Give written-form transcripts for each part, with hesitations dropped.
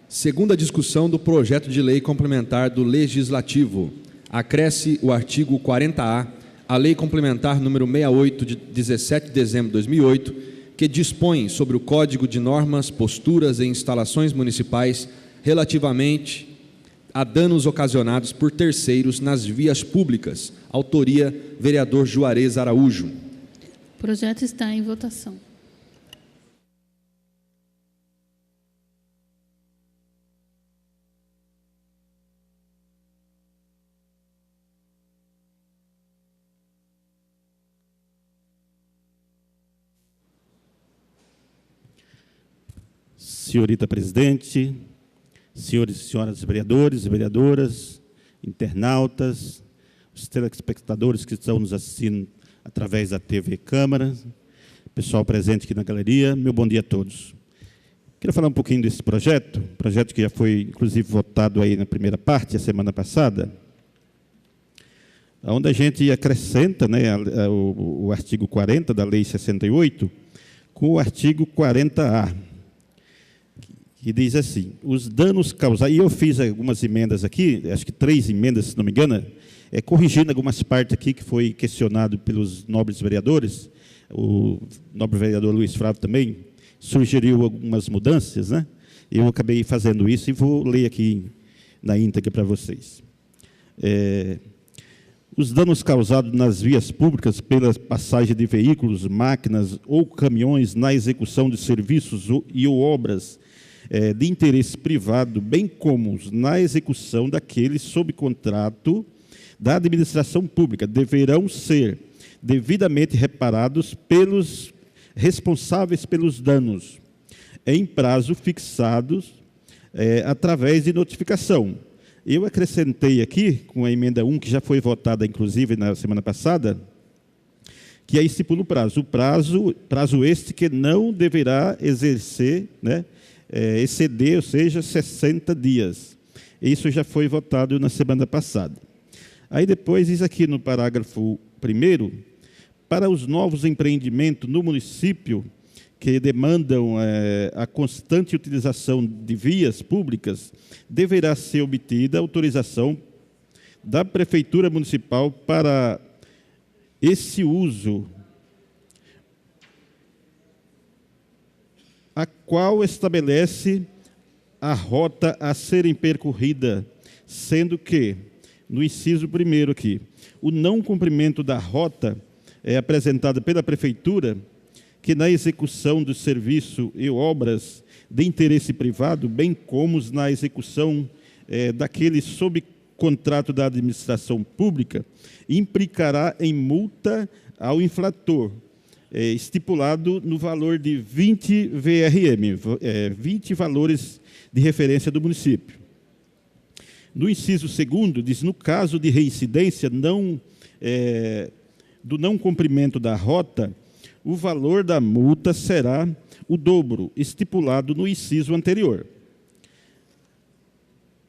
Segunda discussão do projeto de lei complementar do Legislativo. Acresce o artigo 40A à Lei Complementar número 68, de 17 de dezembro de 2008, que dispõe sobre o Código de Normas, Posturas e Instalações Municipais relativamente a danos ocasionados por terceiros nas vias públicas. Autoria, vereador Juarez Araújo. O projeto está em votação. Senhorita Presidente, senhores e senhoras vereadores e vereadoras, internautas, os telespectadores que estão nos assistindo através da TV Câmara, pessoal presente aqui na galeria, meu bom dia a todos. Queria falar um pouquinho desse projeto que já foi, inclusive, votado aí na primeira parte, a semana passada, onde a gente acrescenta, né, o artigo 40 da Lei 68 com o artigo 40A, que diz assim: os danos causados, e eu fiz algumas emendas aqui, acho que 3 emendas, se não me engano, corrigindo algumas partes aqui que foi questionado pelos nobres vereadores, o nobre vereador Luiz Flávio também sugeriu algumas mudanças, né? Eu acabei fazendo isso e vou ler aqui na íntegra para vocês. Os danos causados nas vias públicas pela passagem de veículos, máquinas ou caminhões na execução de serviços e ou obras de interesse privado, bem como na execução daqueles sob contrato da administração pública, deverão ser devidamente reparados pelos responsáveis pelos danos, em prazo fixados através de notificação. Eu acrescentei aqui, com a emenda 1, que já foi votada, inclusive, na semana passada, que aí estipula o prazo. Prazo este que não deverá exercer, né, exceder, ou seja, 60 dias. Isso já foi votado na semana passada. Aí depois diz aqui no parágrafo 1º, para os novos empreendimentos no município que demandam a constante utilização de vias públicas, deverá ser obtida autorização da Prefeitura Municipal para esse uso, a qual estabelece a rota a serem percorrida, sendo que, no inciso 1º aqui, o não cumprimento da rota é apresentada pela Prefeitura, que na execução do serviço e obras de interesse privado, bem como na execução daquele sob contrato da administração pública, implicará em multa ao infrator, estipulado no valor de 20 VRM, 20 valores de referência do município. No inciso 2º, diz, no caso de reincidência do não cumprimento da rota, o valor da multa será o dobro, estipulado no inciso anterior.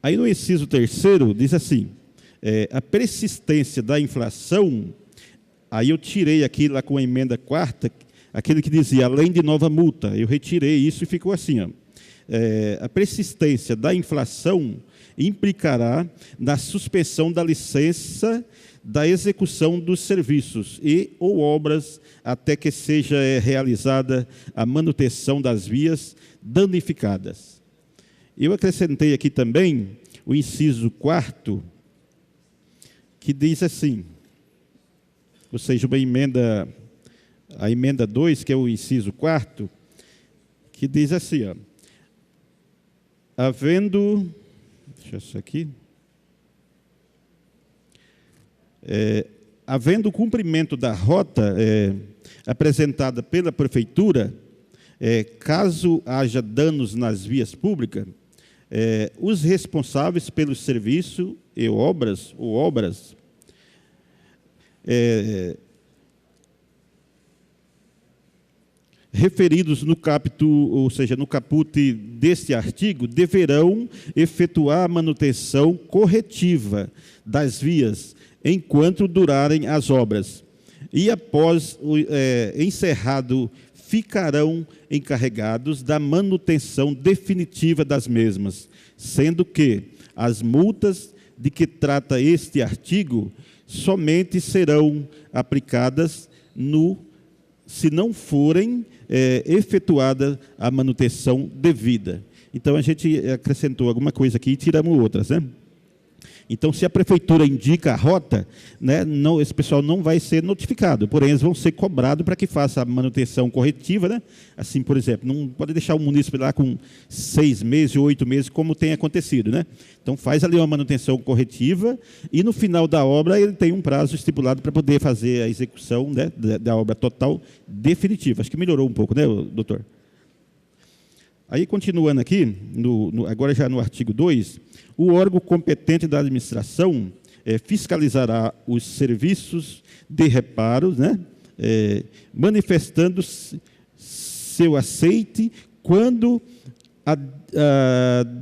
Aí no inciso 3º, diz assim, a persistência da inflação, aí eu tirei aqui lá com a emenda 4ª, aquele que dizia, além de nova multa, eu retirei isso e ficou assim, ó, a persistência da inflação implicará na suspensão da licença da execução dos serviços e ou obras até que seja realizada a manutenção das vias danificadas. Eu acrescentei aqui também o inciso 4º, que diz assim, ou seja, a emenda 2, que é o inciso 4º, que diz assim, ó, havendo, deixa isso aqui, havendo cumprimento da rota apresentada pela Prefeitura, caso haja danos nas vias públicas, os responsáveis pelo serviço e obras, referidos no caput, ou seja, no caput deste artigo, deverão efetuar a manutenção corretiva das vias enquanto durarem as obras. E após encerrado ficarão encarregados da manutenção definitiva das mesmas, sendo que as multas de que trata este artigo somente serão aplicadas se não forem efetuada a manutenção devida. Então, a gente acrescentou alguma coisa aqui e tiramos outras, né? Então, se a prefeitura indica a rota, né, esse pessoal não vai ser notificado, porém, eles vão ser cobrados para que faça a manutenção corretiva, né? Assim, por exemplo, não pode deixar o munícipe lá com 6 meses ou 8 meses, como tem acontecido, né? Então, faz ali uma manutenção corretiva e, no final da obra, ele tem um prazo estipulado para poder fazer a execução, né, da obra total definitiva. Acho que melhorou um pouco, né, doutor? Aí, continuando aqui, agora já no artigo 2, o órgão competente da administração fiscalizará os serviços de reparos, né, manifestando seu aceite quando a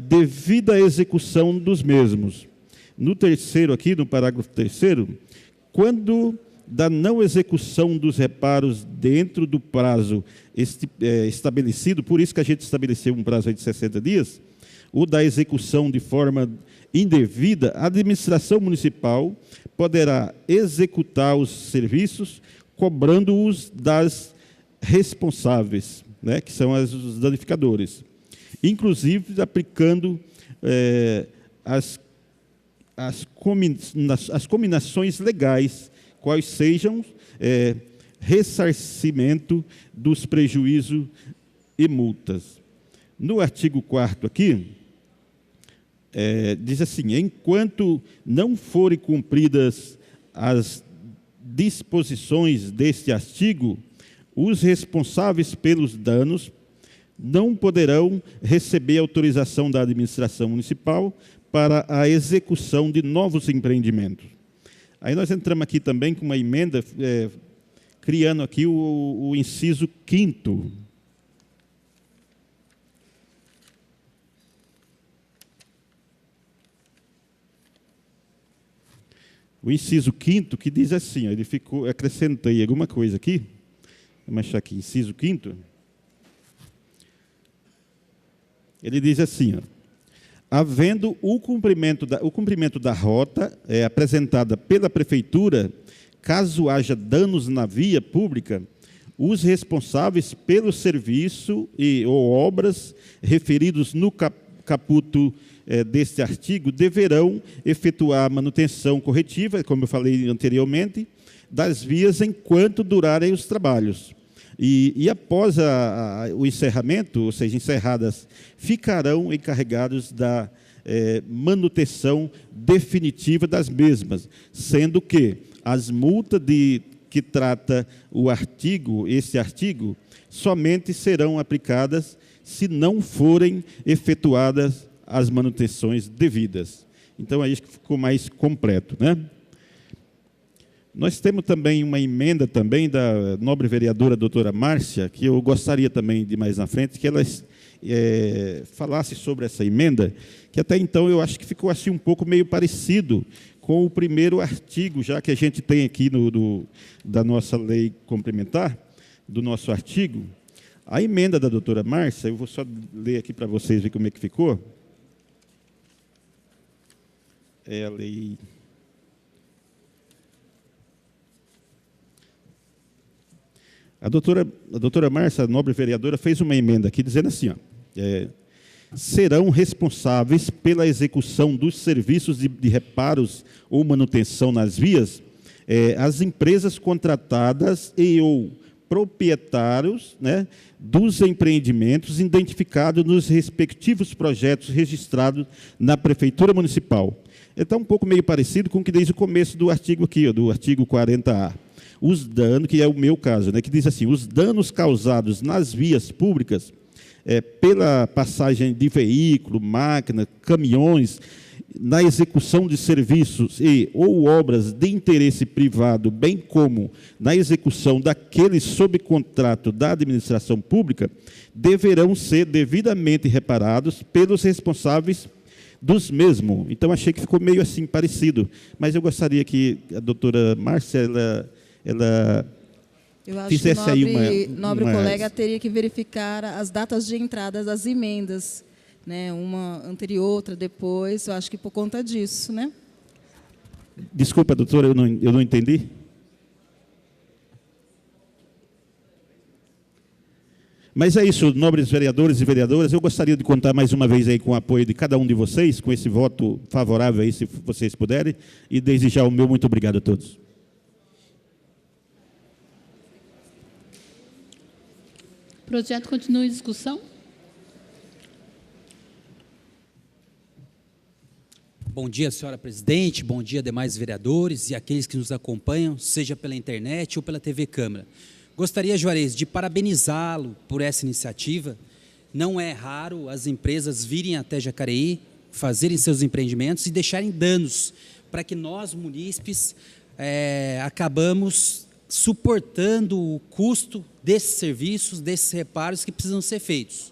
devida execução dos mesmos. No terceiro aqui, no parágrafo 3º, quando da não execução dos reparos dentro do prazo estabelecido, por isso que a gente estabeleceu um prazo aí de 60 dias, ou da execução de forma indevida, a administração municipal poderá executar os serviços cobrando-os das responsáveis, né, que são os danificadores, inclusive aplicando as combinações legais, quais sejam ressarcimento dos prejuízos e multas. No artigo 4º aqui, diz assim, enquanto não forem cumpridas as disposições deste artigo, os responsáveis pelos danos não poderão receber autorização da administração municipal para a execução de novos empreendimentos. Aí nós entramos aqui também com uma emenda, criando aqui o inciso 5º. O inciso 5º, que diz assim, ó, acrescentei alguma coisa aqui, vamos achar aqui, inciso 5º, ele diz assim, ó, havendo o cumprimento da rota apresentada pela prefeitura, caso haja danos na via pública, os responsáveis pelo serviço ou obras referidos no caput deste artigo deverão efetuar a manutenção corretiva, como eu falei anteriormente, das vias enquanto durarem os trabalhos. E após o encerramento, ou seja, encerradas, ficarão encarregados da manutenção definitiva das mesmas, sendo que as multas que trata esse artigo, somente serão aplicadas se não forem efetuadas as manutenções devidas. Então, aí ficou mais completo, né? Nós temos também uma emenda também da nobre vereadora doutora Márcia, que eu gostaria também de mais na frente, que ela falasse sobre essa emenda, que até então eu acho que ficou assim um pouco meio parecido com o primeiro artigo, já que a gente tem aqui da nossa lei complementar, do nosso artigo. A emenda da doutora Márcia, eu vou só ler aqui para vocês verem como é que ficou. A lei... A doutora Márcia, a nobre vereadora, fez uma emenda aqui dizendo assim, ó, serão responsáveis pela execução dos serviços de reparos ou manutenção nas vias as empresas contratadas ou proprietários, né, dos empreendimentos identificados nos respectivos projetos registrados na Prefeitura Municipal. Está um pouco meio parecido com o que diz o começo do artigo aqui, ó, do artigo 40A. Os danos, que é o meu caso, né, que diz assim, os danos causados nas vias públicas pela passagem de veículo, máquina, caminhões, na execução de serviços ou obras de interesse privado, bem como na execução daqueles sob contrato da administração pública, deverão ser devidamente reparados pelos responsáveis dos mesmos. Então, achei que ficou meio assim parecido, mas eu gostaria que a doutora Márcia, ela Eu acho que o nobre colega teria que verificar as datas de entrada das emendas, né? Uma anterior, outra depois, eu acho que por conta disso, né? Desculpa, doutora, eu não entendi. Mas é isso, nobres vereadores e vereadoras, eu gostaria de contar mais uma vez aí com o apoio de cada um de vocês, com esse voto favorável aí, se vocês puderem, e desde já o meu muito obrigado a todos. O projeto continua em discussão. Bom dia, senhora presidente, bom dia, demais vereadores e aqueles que nos acompanham, seja pela internet ou pela TV Câmara. Gostaria, Juarez, de parabenizá-lo por essa iniciativa. Não é raro as empresas virem até Jacareí, fazerem seus empreendimentos e deixarem danos para que nós, munícipes, acabamos suportando o custo desses serviços, desses reparos que precisam ser feitos.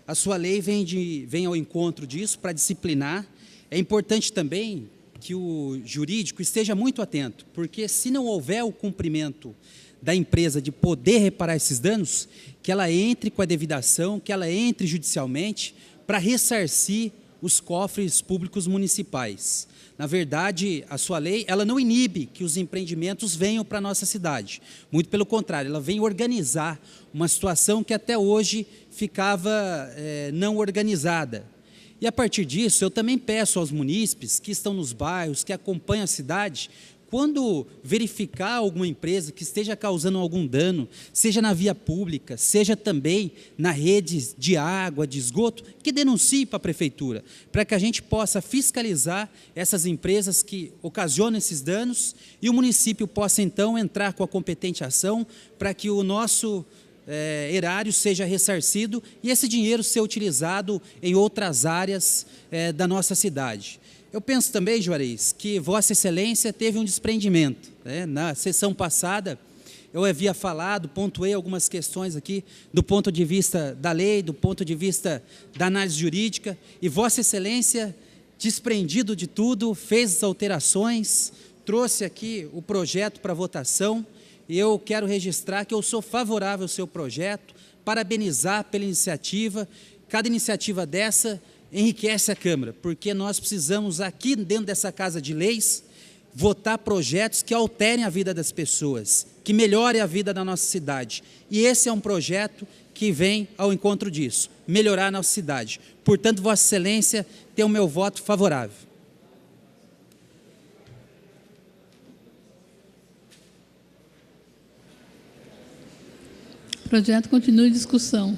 A sua lei vem ao encontro disso para disciplinar. É importante também que o jurídico esteja muito atento, porque se não houver o cumprimento da empresa de poder reparar esses danos, que ela entre com a devida ação, que ela entre judicialmente para ressarcir os cofres públicos municipais. Na verdade, a sua lei, ela não inibe que os empreendimentos venham para a nossa cidade. Muito pelo contrário, ela vem organizar uma situação que até hoje ficava não organizada. E a partir disso, eu também peço aos munícipes que estão nos bairros, que acompanham a cidade, quando verificar alguma empresa que esteja causando algum dano, seja na via pública, seja também na rede de água, de esgoto, que denuncie para a prefeitura, para que a gente possa fiscalizar essas empresas que ocasionam esses danos e o município possa então entrar com a competente ação para que o nosso erário seja ressarcido e esse dinheiro ser utilizado em outras áreas da nossa cidade. Eu penso também, Juarez, que Vossa Excelência teve um desprendimento, né? Na sessão passada, eu havia falado, pontuei algumas questões aqui, do ponto de vista da lei, do ponto de vista da análise jurídica, e Vossa Excelência, desprendido de tudo, fez as alterações, trouxe aqui o projeto para votação, e eu quero registrar que eu sou favorável ao seu projeto, parabenizar pela iniciativa. Cada iniciativa dessa enriquece a Câmara, porque nós precisamos aqui dentro dessa Casa de Leis votar projetos que alterem a vida das pessoas, que melhorem a vida da nossa cidade. E esse é um projeto que vem ao encontro disso, melhorar a nossa cidade. Portanto, Vossa Excelência tem o meu voto favorável. O projeto continua em discussão.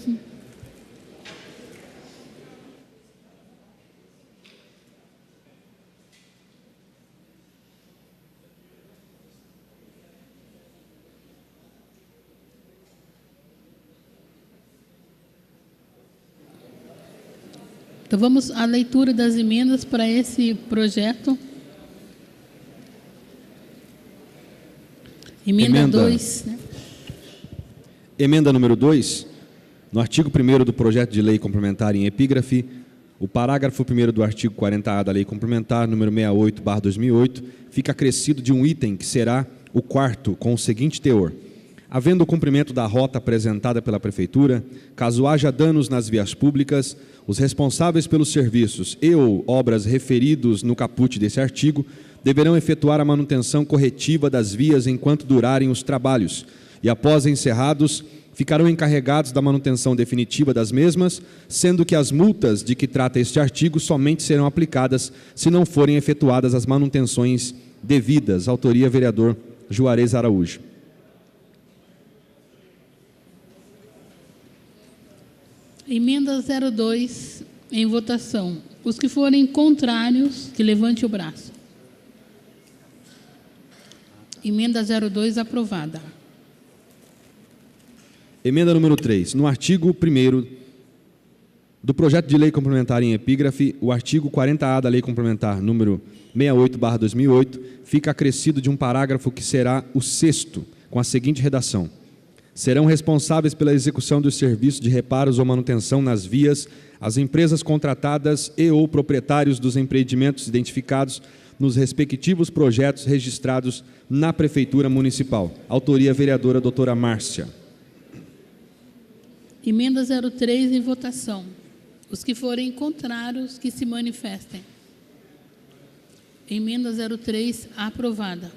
Então, vamos à leitura das emendas para esse projeto. Emenda 2. Né? Emenda número 2. No artigo 1º do projeto de lei complementar em epígrafe, o parágrafo 1º do artigo 40A da lei complementar número 68/2008 fica acrescido de um item que será o 4º, com o seguinte teor: havendo o cumprimento da rota apresentada pela Prefeitura, caso haja danos nas vias públicas, os responsáveis pelos serviços e ou obras referidos no caput desse artigo deverão efetuar a manutenção corretiva das vias enquanto durarem os trabalhos e, após encerrados, ficarão encarregados da manutenção definitiva das mesmas, sendo que as multas de que trata este artigo somente serão aplicadas se não forem efetuadas as manutenções devidas. Autoria, vereador Juarez Araújo. Emenda 02 em votação. Os que forem contrários, que levante o braço. Emenda 02 aprovada. Emenda número 3. No artigo 1º do projeto de lei complementar em epígrafe, o artigo 40A da lei complementar número 68/2008 fica acrescido de um parágrafo que será o 6º, com a seguinte redação: Serão responsáveis pela execução dos serviços de reparos ou manutenção nas vias as empresas contratadas e ou proprietários dos empreendimentos identificados nos respectivos projetos registrados na Prefeitura Municipal. Autoria vereadora doutora Márcia. Emenda 03 em votação. Os que forem contrários, que se manifestem. Emenda 03 aprovada.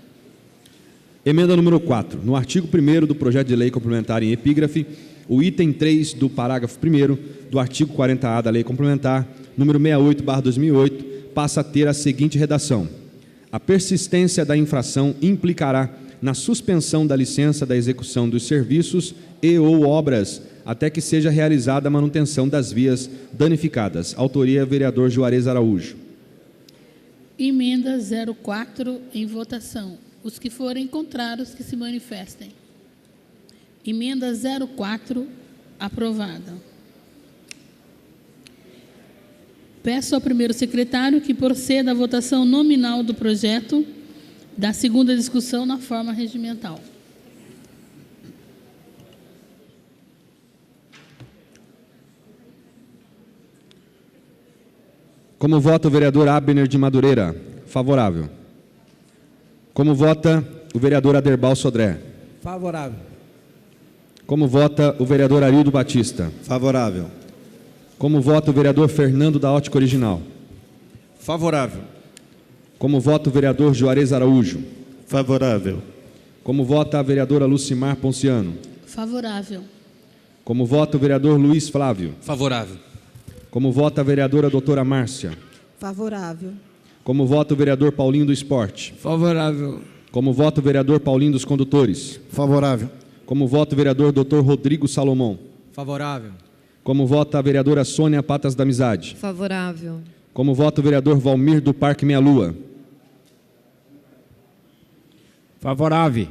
Emenda número 4. No artigo 1º do projeto de lei complementar em epígrafe, o item 3 do parágrafo 1º do artigo 40A da lei complementar, número 68/2008, passa a ter a seguinte redação: a persistência da infração implicará na suspensão da licença da execução dos serviços e ou obras até que seja realizada a manutenção das vias danificadas. Autoria vereador Juarez Araújo. Emenda 04 em votação. Os que forem contrários, que se manifestem. Emenda 04 aprovada. Peço ao primeiro secretário que proceda à votação nominal do projeto da segunda discussão na forma regimental. Como vota o vereador Abner de Madureira? Favorável. Como vota o vereador Aderbal Sodré? Favorável. Como vota o vereador Arildo Batista? Favorável. Como vota o vereador Fernando da Ótica Original? Favorável. Como vota o vereador Juarez Araújo? Favorável. Como vota a vereadora Lucimar Ponciano? Favorável. Como vota o vereador Luiz Flávio? Favorável. Como vota a vereadora doutora Márcia? Favorável. Como vota o vereador Paulinho do Esporte? Favorável. Como vota o vereador Paulinho dos Condutores? Favorável. Como vota o vereador doutor Rodrigo Salomão? Favorável. Como vota a vereadora Sônia Patas da Amizade? Favorável. Como vota o vereador Valmir do Parque Meia Lua? Favorável.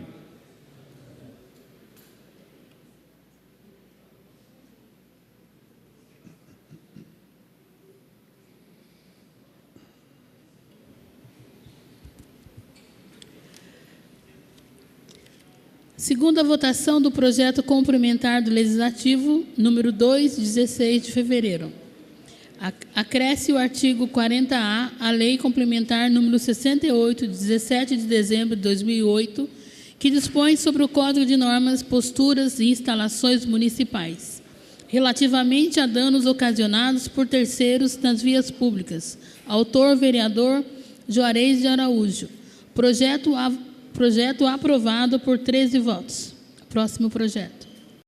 Segunda votação do projeto complementar do Legislativo, número 2, 16 de fevereiro. Acresce o artigo 40A à Lei Complementar número 68, de 17 de dezembro de 2008, que dispõe sobre o Código de Normas, Posturas e Instalações Municipais, relativamente a danos ocasionados por terceiros nas vias públicas. Autor, vereador Juarez de Araújo. Projeto aprovado por 13 votos. Próximo projeto.